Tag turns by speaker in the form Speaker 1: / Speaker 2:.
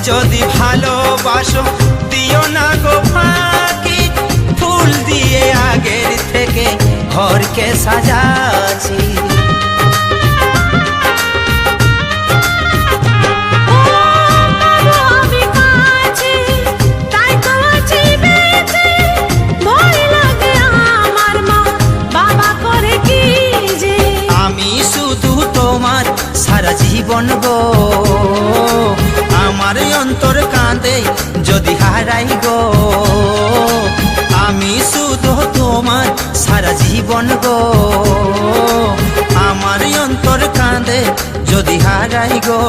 Speaker 1: যদি ভালোবাসো দিও না গো ফাঁকি, ফুল দিয়ে আগের থেকে ঘরকে সাজাছি। আমি শুধু তোমার সারা জীবন গো, আমার অন্তর কাঁদে যদি হারাই গো। আমি শুধু তোমার সারা জীবন গো, আমার অন্তর কাঁদে যদি হারাই গো।